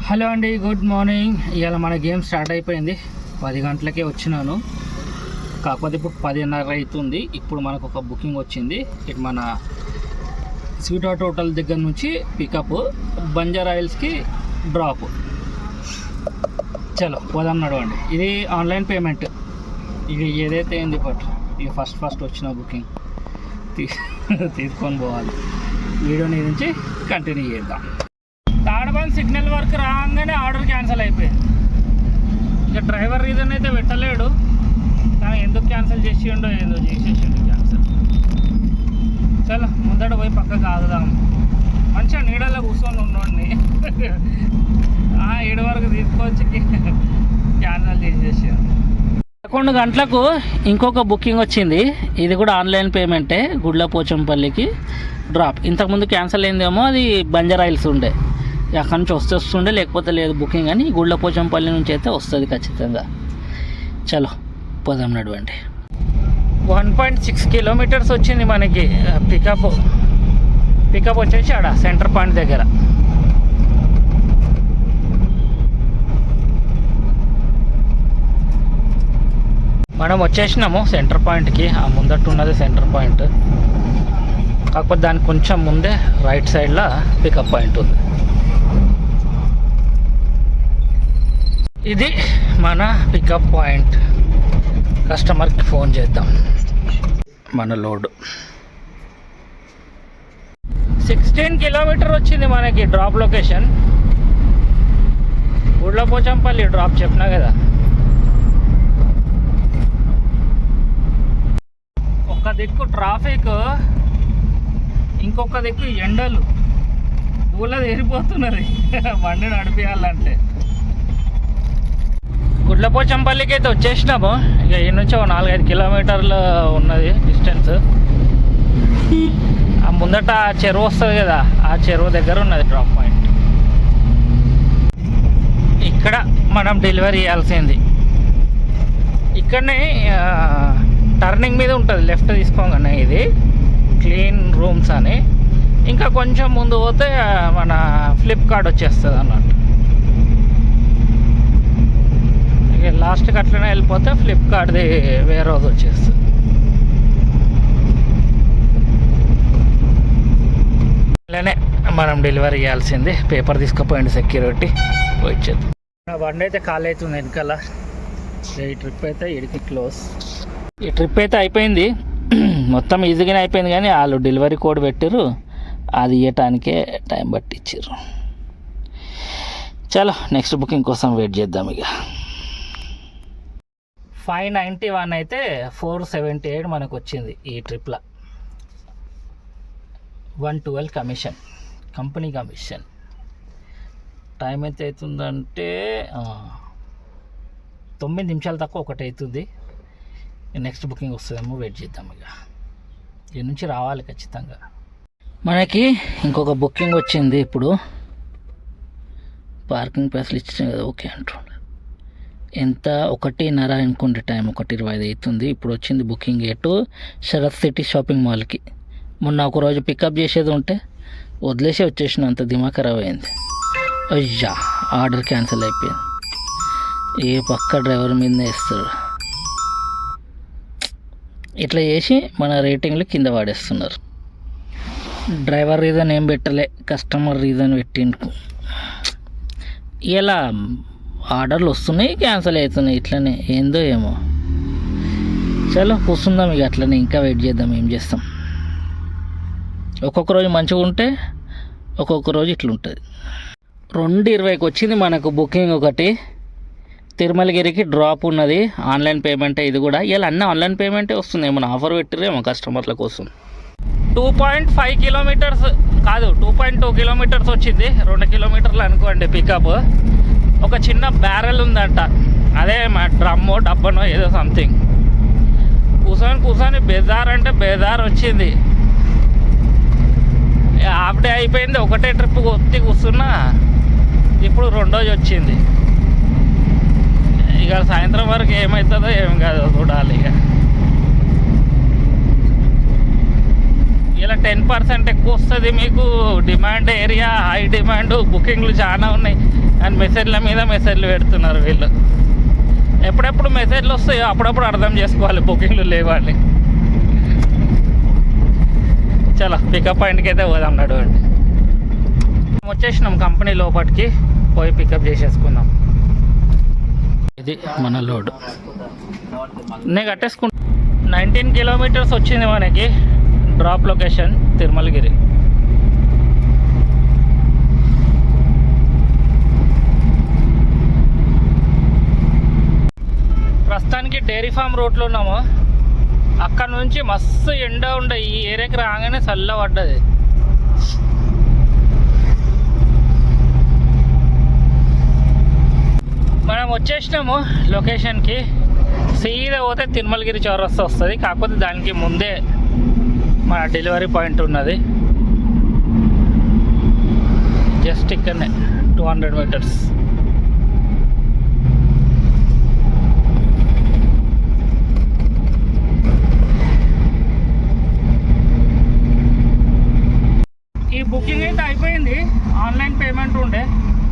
Hello అండి, good morning. ఇవాళ మన గేమ్ స్టార్ట్ అయిపోయింది. 10 గంటలకే వచ్చినాను, కాకపోతే ఇప్పుడు 10:30 అవుతుంది. ఇప్పుడు మనకు ఒక బుకింగ్ వచ్చింది. ఇటు మన స్వీట్ హార్ట్ హోటల్ దగ్గర నుంచి పికప్, బంజారా హిల్స్కి డ్రాప్. చలో పోదాం, నడవండి. ఇది ఆన్లైన్ పేమెంట్. ఇక ఏదైతే ఏంది బట్ ఇక ఫస్ట్ వచ్చిన బుకింగ్ తీసుకొని పోవాలి. వీడియో నుంచి కంటిన్యూ చేద్దాం. తాడబంద్ సిగ్నల్ వర్క్ రాగానే ఆర్డర్ క్యాన్సిల్ అయిపోయింది. ఇక డ్రైవర్ రీజన్ అయితే పెట్టలేడు, కానీ ఎందుకు క్యాన్సిల్ చేసిండో ఏదో చేసేసిండు క్యాన్సిల్. చలో ముందట పోయి పక్కకు ఆగుదాం. మంచిగా నీడల్లో కూర్చొని ఉండండి. 7 వరకు తీసుకొచ్చి క్యాన్సిల్ చేసేసాను. 11 గంటలకు ఇంకొక బుకింగ్ వచ్చింది. ఇది కూడా ఆన్లైన్ పేమెంటే. గుడ్లపోచంపల్లికి డ్రాప్. ఇంతకుముందు క్యాన్సిల్ అయిందేమో, అది బంజారా హిల్స్ ఉండే. అక్కడి నుంచి వస్తుండే, లేకపోతే లేదు బుకింగ్. అని గుడ్లపోచంపల్లి నుంచి అయితే వస్తుంది ఖచ్చితంగా. చలో పోదాం, నడవండి. 1.6 కిలోమీటర్స్ వచ్చింది మనకి పికప్ వచ్చేసి ఆడ సెంటర్ పాయింట్ దగ్గర. మనం వచ్చేసినాము సెంటర్ పాయింట్కి. ఆ ముందట్టు ఉన్నది సెంటర్ పాయింట్, కాకపోతే దానికి కొంచెం ముందే రైట్ సైడ్లో పికప్ పాయింట్ ఉంది. ఇది మన పికప్ పాయింట్. కస్టమర్కి ఫోన్ చేద్దాం. మన లోడ్ 16 కిలోమీటర్ వచ్చింది మనకి డ్రాప్ లొకేషన్. గుడ్లపోచంపల్లి డ్రాప్ చెప్పినా కదా. ఒక దిక్కు ట్రాఫిక్, ఇంకొక దిక్కు ఎండలు. ఊళ్ళో ఏరిపోతున్నది బండి నడిపించాలంటే. గుడ్లపోచంపల్లికి అయితే వచ్చేసినాము. ఇక ఈ నుంచి 4-5 కిలోమీటర్లు ఉన్నది డిస్టెన్స్. ఆ ముందట చెరువు వస్తుంది కదా, ఆ చెరువు దగ్గర ఉన్నది డ్రాప్ పాయింట్. ఇక్కడ మనం డెలివరీ చేయాల్సింది. ఇక్కడనే టర్నింగ్ మీద ఉంటుంది, లెఫ్ట్ తీసుకోగానే. ఇది క్లీన్ రూమ్స్ అని. ఇంకా కొంచెం ముందు పోతే మన ఫ్లిప్కార్ట్ వచ్చేస్తుంది అన్నట్టు. లాస్ట్కి అట్లనే వెళ్ళిపోతే ఫ్లిప్కార్ట్ది వేరే రోజు వచ్చేస్తుంది. ఇలానే మనం డెలివరీ చేయాల్సింది. పేపర్ తీసుకుపోయింది సెక్యూరిటీ, వచ్చేది. బండి అయితే ఖాళీ అవుతుంది వెనకాల. ఈ ట్రిప్ అయితే ఇడికి క్లోజ్. ఈ ట్రిప్ అయితే అయిపోయింది, మొత్తం ఈజీగానే అయిపోయింది. కానీ వాళ్ళు డెలివరీ కోడ్ పెట్టారు, అది ఇవ్వటానికే టైం బట్టి ఇచ్చారు. చలో నెక్స్ట్ బుకింగ్ కోసం వెయిట్ చేద్దాం. ఇక 591 అయితే 478 మనకు వచ్చింది ఈ ట్రిప్లో. 112 కమిషన్, కంపెనీ కమిషన్. టైం ఎంత అవుతుందంటే 9 నిమిషాలు తక్కువ 1 అవుతుంది. నెక్స్ట్ బుకింగ్ వస్తుందేమో, వెయిట్ చేద్దాం. ఇక దీని నుంచి రావాలి ఖచ్చితంగా. మనకి ఇంకొక బుకింగ్ వచ్చింది. ఇప్పుడు పార్కింగ్ ప్లేస్లు ఇచ్చిన కదా, ఓకే అంటుండే. ఎంత 1:30 అనుకోండి, టైం 1:25 అవుతుంది. ఇప్పుడు వచ్చింది బుకింగ్ ఎటు శరత్ సిటీ షాపింగ్ మాల్కి. మొన్న ఒక రోజు పికప్ చేసేది ఉంటే వదిలేసి వచ్చేసిన, అంత దిమాగ్ ఖరాబ్ అయింది. అయ్యా, ఆర్డర్ క్యాన్సిల్ అయిపోయింది. ఏ పక్క డ్రైవర్ మీదనే ఇస్తాడు. ఇట్లా చేసి మన రేటింగ్లు కింద వాడేస్తున్నారు. డ్రైవర్ రీజన్ ఏం పెట్టలే, కస్టమర్ రీజన్ పెట్టిండు. ఇలా ఆర్డర్లు వస్తున్నాయి, క్యాన్సిల్ అవుతున్నాయి. ఇట్లనే ఏందో ఏమో. చలో కూర్చుందాం ఇక అట్లనే, ఇంకా వెయిట్ చేద్దాం. ఏం చేస్తాం, ఒక్కొక్క రోజు మంచిగా ఉంటే ఒక్కొక్క రోజు ఇట్లుంటుంది. 2:20కి వచ్చింది మనకు బుకింగ్. ఒకటి తిరుమలగిరికి డ్రాప్ ఉన్నది, ఆన్లైన్ పేమెంటే. ఇది కూడా ఇలా అన్నీ ఆన్లైన్ పేమెంటే వస్తుంది. ఏమైనా ఆఫర్ పెట్టిరేమో కస్టమర్ల కోసం. 2.5 కిలోమీటర్స్ కాదు, 2.2 కిలోమీటర్స్ వచ్చింది. 2 కిలోమీటర్లు అనుకోండి పికప్. ఒక చిన్న బ్యారెల్ ఉందంట, అదే మా డ్రమ్మో డబ్బనో ఏదో సంథింగ్. కూర్చొని బేజార్ అంటే బేజార్ వచ్చింది. హాఫ్ డే అయిపోయింది, ఒకటే ట్రిప్ ఒత్తి కూర్చున్నా. ఇప్పుడు రెండోది వచ్చింది. ఇక సాయంత్రం వరకు ఏమవుతుందో ఏం కాదో చూడాలి. ఇక ఇలా 10% ఎక్కువ వస్తుంది మీకు. డిమాండ్ ఏరియా, హై డిమాండ్, బుకింగ్లు చాలా ఉన్నాయి. అండ్ మెసేజ్ల మీద మెసేజ్లు పెడుతున్నారు వీళ్ళు. ఎప్పుడెప్పుడు మెసేజ్లు వస్తాయో అప్పుడప్పుడు అర్థం చేసుకోవాలి బుకింగ్లు లేవని. చలో పికప్ పాయింట్కి అయితే పోదాం నడవండి. వచ్చేసినాం కంపెనీ లోపలికి, పోయి పికప్ చేసేసుకుందాం. ఇది మన లోడ్. నేను కట్టేసుకుంటా. 19 కిలోమీటర్స్ వచ్చింది మనకి. Drop location Tirumalagiri. ప్రస్తుతానికి డైరీ ఫామ్ రోడ్లో ఉన్నాము. అక్కడ నుంచి మస్తు ఎండ ఉండే, ఈ ఏరియాకి రాగానే చల్ల పడ్డది. మనం వచ్చేసినాము లొకేషన్కి. సీదా పోతే తిరుమలగిరి చౌరస్తా వస్తుంది. కాకపోతే దానికి ముందే మన డెలివరీ పాయింట్ ఉన్నది. జస్ట్ ఇక్కడనే 200 మీటర్స్. ఈ బుకింగ్ అయితే అయిపోయింది. ఆన్లైన్ పేమెంట్ ఉండే,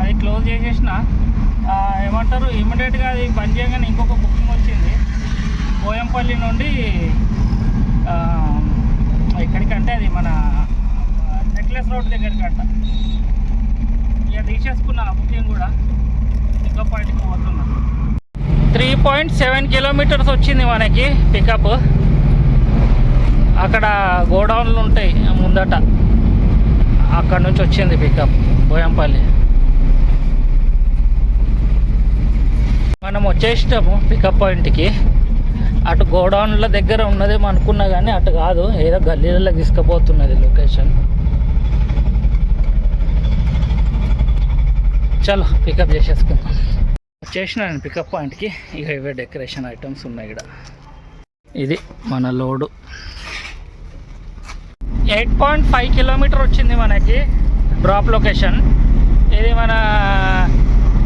అది క్లోజ్ చేసేసిన. ఏమంటారు, ఇమీడియట్గా అది బంద్ చేయగానే ఇంకొక బుకింగ్ వచ్చింది. బోయంపల్లి నుండి ఎక్కడికంటే అది మన నెక్లెస్ రోడ్ దగ్గరికి అంట. ఇక తీసేసుకున్నా ఆ బుకింగ్ కూడా. పికప్ పాయింట్కి పోతున్నా. 3.7 కిలోమీటర్స్ వచ్చింది మనకి పికప్. అక్కడ గోడౌన్లు ఉంటాయి ముందట, అక్కడ నుంచి వచ్చింది పికప్ బోయంపల్లి. మనం వచ్చేసాము పికప్ పాయింట్కి. అటు గోడౌన్ల దగ్గర ఉన్నదేమో అనుకున్నా కానీ అటు కాదు, ఏదో గల్లీలలో తీసుకుపోతున్నది లొకేషన్. చలో పికప్ చేసేసుకుందాం. వచ్చేసిన నేను పికప్ పాయింట్కి. ఇక ఇవే డెకరేషన్ ఐటమ్స్ ఉన్నాయి ఇక్కడ. ఇది మన లోడు. 8.5 కిలోమీటర్ వచ్చింది మనకి డ్రాప్ లొకేషన్. ఇది మన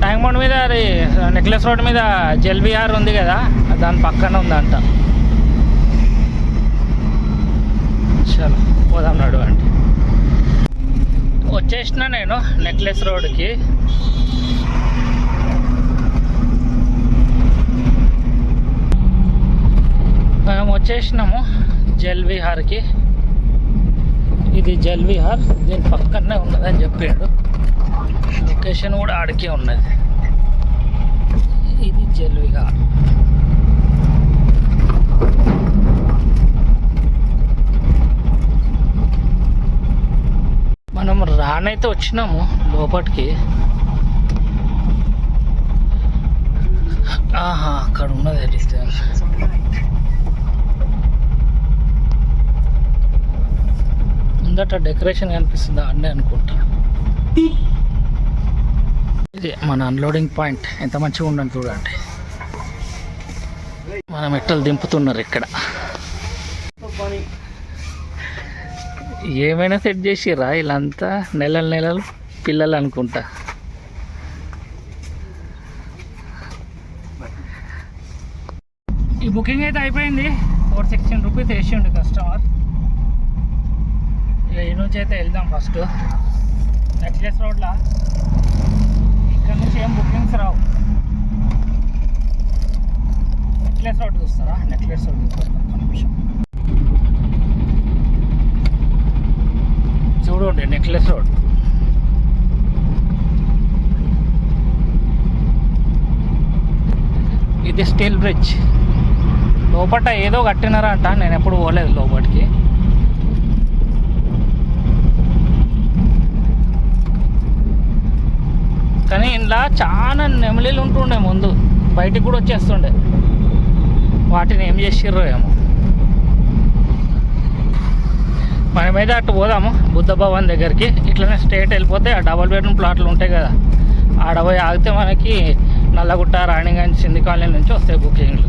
ట్యాంక్ బండ్ మీద, అది నెక్లెస్ రోడ్ మీద జెల్బిఆర్ ఉంది కదా, దాని పక్కన ఉందంట. చలో పోదాం నడవండి. వచ్చేసిన నేను నెక్లెస్ రోడ్కి. మేము వచ్చేసినాము జెల్విహార్కి. ఇది జెల్విహార్, దీని పక్కనే ఉన్నదని చెప్పాడు. లొకేషన్ కూడా ఆడికే ఉన్నది. ఇది జెల్విహార్. మనం రానైతే వచ్చినాము లోపలికి. అక్కడ ఉన్నది డిస్టెన్స్. ముందట డెకరేషన్ కనిపిస్తుంది, అన్నీ అనుకుంటా. ఇది మన అన్లోడింగ్ పాయింట్. ఎంత మంచిగా ఉందని చూడండి. మన మెట్టలు దింపుతున్నారు ఇక్కడ. ఏమైనా సెట్ చేసిర్రా వీళ్ళంతా? నెలలు పిల్లలు అనుకుంటా. ఈ బుకింగ్ అయితే అయిపోయింది. 416 రూపీస్ వేసిండు కస్టమర్. ఇక ఈ నుంచి అయితే వెళ్దాం. ఫస్ట్ నెక్లెస్ రోడ్లో ఇక్కడ నుంచి ఏం బుకింగ్స్ రావు. నెక్లెస్ రోడ్ చూస్తారా? నెక్లెస్ రోడ్ చూస్తారా? ఒక్క నిమిషం చూడండి. నెక్లెస్ రోడ్ ఇది స్టీల్ బ్రిడ్జ్. లోపల ఏదో కట్టినారంట, నేను ఎప్పుడు పోలేదు లోపలికి. కానీ ఇంట్లో చాలా నెమలీలు ఉంటుండే ముందు, బయటికి కూడా వచ్చేస్తుండే. వాటిని ఏం చేసిర్రో ఏమో. మనమైతే అటు పోదాము బుద్ధ భవన్ దగ్గరికి. ఇట్లనే స్ట్రేట్ వెళ్ళిపోతే ఆ డబల్ బెడ్రూమ్ ప్లాట్లు ఉంటాయి కదా, ఆడపోయి ఆగితే మనకి నల్లగుట్ట, రాణిగంజ్, సింధి కాలనీ నుంచి వస్తాయి బుకింగ్లు.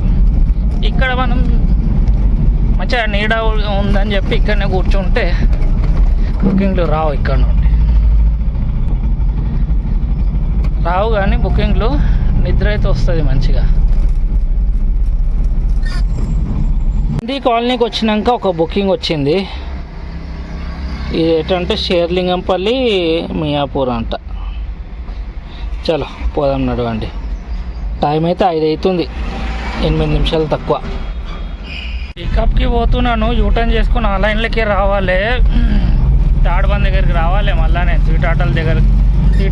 ఇక్కడ మనం మంచిగా నీడ ఉందని చెప్పి ఇక్కడనే కూర్చుంటే బుకింగ్లు రావు. ఇక్కడ నుండి రావు, కానీ బుకింగ్లు నిద్ర అయితే వస్తుంది మంచిగా. సింధి కాలనీకి వచ్చినాక ఒక బుకింగ్ వచ్చింది. ఇది ఏంటంటే షేర్లింగంపల్లి మియాపూర్ అంట. చలో పోదాం నడవండి. టైం అయితే 5 అవుతుంది, 8 నిమిషాలు తక్కువ. పికప్కి పోతున్నాను, యూటర్న్ చేసుకుని ఆ లైన్లకి రావాలి. తాడ్బంద్ దగ్గరికి రావాలి. మళ్ళీ నేను స్వీట్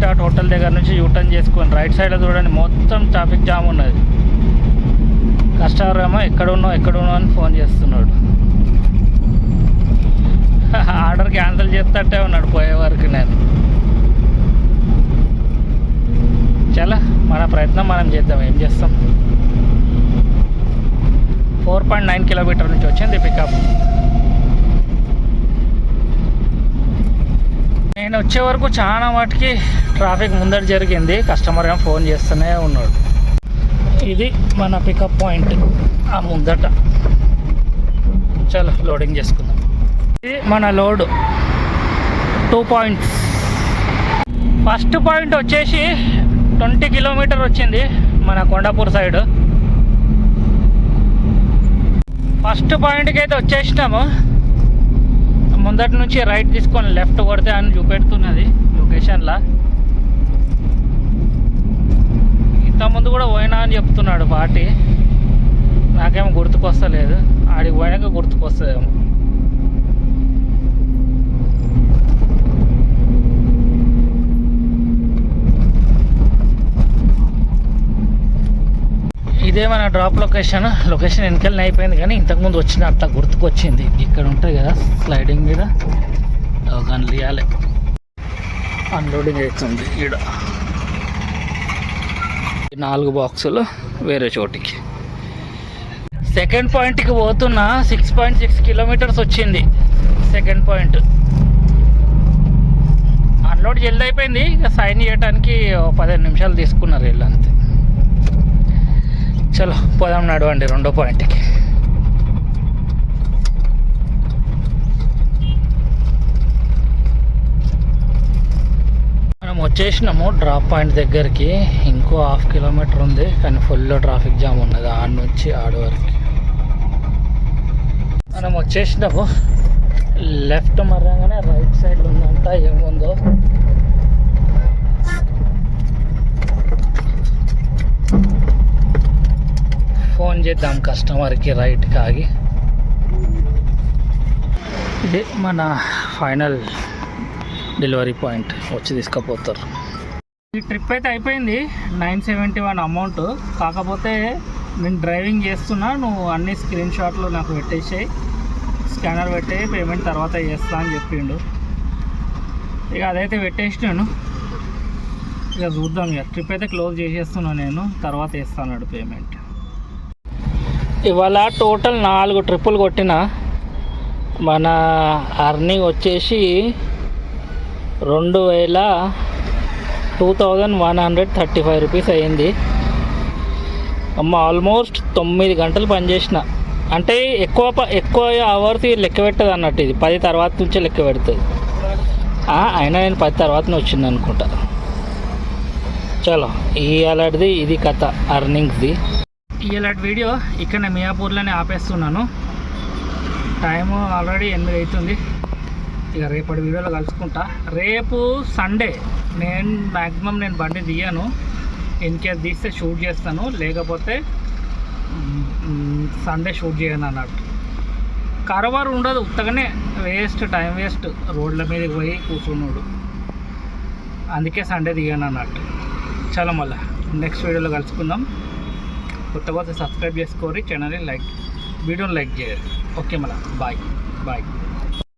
హార్ట్ హోటల్ దగ్గర నుంచి యూటర్న్ చేసుకొని రైట్ సైడ్లో చూడండి మొత్తం ట్రాఫిక్ జామ్ ఉన్నది. కస్టమర్ ఏమో ఎక్కడున్నావు అని ఫోన్ చేస్తున్నాడు. ఆర్డర్ క్యాన్సిల్ చేస్తట్టే ఉన్నాడు పోయే వరకు. నేను చాలా మన ప్రయత్నం మనం చేద్దాం, ఏం చేస్తాం. 4.9 కిలోమీటర్ నుంచి వచ్చింది పికప్. నేను వచ్చే వరకు చాలా వాటికి ట్రాఫిక్ ముందర జరిగింది. కస్టమర్ ఏమో ఫోన్ చేస్తూనే ఉన్నాడు. ఇది మన పికప్ పాయింట్ ఆ ముందట. చలో లోడింగ్ చేసుకుందాం. ఇది మన లోడ్ 2 పాయింట్స్. ఫస్ట్ పాయింట్ వచ్చేసి 20 కిలోమీటర్ వచ్చింది మన కొండాపూర్ సైడ్. ఫస్ట్ పాయింట్కి అయితే వచ్చేసినాము. ముందటి నుంచి రైట్ తీసుకొని లెఫ్ట్ కొడితే అని చూపెడుతున్నది లొకేషన్లో. ఇంతకుముందు కూడా పోయినా అని చెప్తున్నాడు పార్టీ. నాకేమో గుర్తుకొస్తలేదు, ఆడికి పోయాక గుర్తుకొస్తుందేమో. ఇదే మన డ్రాప్ లొకేషన్ వెనకాలనే అయిపోయింది, కానీ ఇంతకుముందు వచ్చిన అట్లా గుర్తుకొచ్చింది. ఇక్కడ ఉంటాయి కదా స్లైడింగ్ మీద గన్లు ఇవ్వాలి. అన్లోడింగ్ అవుతుంది. ఈడ 4 బాక్సులు వేరే చోటికి. సెకండ్ పాయింట్కి పోతున్నా. 6.6 కిలోమీటర్స్ వచ్చింది సెకండ్ పాయింట్. అన్లోడ్ జల్ది అయిపోయింది. ఇక సైన్ చేయడానికి 15 నిమిషాలు తీసుకున్నారు వీళ్ళు, అంతే. చలో పోదాం నడవండి రెండో పాయింట్కి. మనం వచ్చేసినాము డ్రాప్ పాయింట్ దగ్గరికి. ఇంకో 1/2 కిలోమీటర్ ఉంది, కానీ ఫుల్ ట్రాఫిక్ జామ్ ఉన్నది ఆడ నుంచి ఆడ వరకు. మనం వచ్చేసినాము. లెఫ్ట్ మరగానే రైట్ సైడ్ ఉందంట ఏముందో. ఫోన్ చేద్దాం కస్టమర్కి రైట్కి ఆగి. ఇది మన ఫైనల్ డెలివరీ పాయింట్, వచ్చి తీసుకుపోతారు. ఈ ట్రిప్ అయితే అయిపోయింది. 971 అమౌంట్. కాకపోతే నేను డ్రైవింగ్ చేస్తున్నా, నువ్వు అన్ని స్క్రీన్ షాట్లు నాకు పెట్టేసాయి, స్కానర్ పెట్టే పేమెంట్ తర్వాత చేస్తా అని చెప్పిండు. ఇక అదైతే పెట్టేసినాను. ఇక చూద్దాం. ఇక ట్రిప్ అయితే క్లోజ్ చేసేస్తున్నాను నేను, తర్వాత వేస్తాను పేమెంట్. ఇవాళ టోటల్ 4 ట్రిప్పులు కొట్టిన. మన అర్నింగ్ వచ్చేసి 2135 రూపీస్ అయ్యింది. ఆల్మోస్ట్ 9 గంటలు పనిచేసిన. అంటే ఎక్కువ అవర్స్ లెక్క పెట్టదు అన్నట్టు. ఇది 10 తర్వాత నుంచే లెక్క పెడుతుంది. అయినా నేను 10 తర్వాతనే వచ్చింది అనుకుంటా. చలో ఇలాంటిది ఇది కథ అర్నింగ్స్ది. ఇలాంటి వీడియో ఇక్కడ మియాపూర్లోనే ఆపేస్తున్నాను. టైము ఆల్రెడీ 8 అవుతుంది. ఇక రేపటి వీడియోలో కలుసుకుంటా. రేపు సండే మ్యాక్సిమం నేను బండి తీయను. ఇన్ కేస్ తీస్తే షూట్ చేస్తాను, లేకపోతే సండే షూట్ చేయను అన్నట్టు. కారోబార్ ఉండదు, ఉత్తగానే వేస్ట్, టైం వేస్ట్. రోడ్ల మీదకి పోయి కూర్చున్నాడు, అందుకే సండే తీయను అన్నట్టు. చాలా మళ్ళీ నెక్స్ట్ వీడియోలో కలుసుకుందాం. కొత్తగా సబ్స్క్రైబ్ చేసుకోరి, ఛానల్ని వీడియోని లైక్ చేయరు. ఓకే మళ్ళీ బాయ్.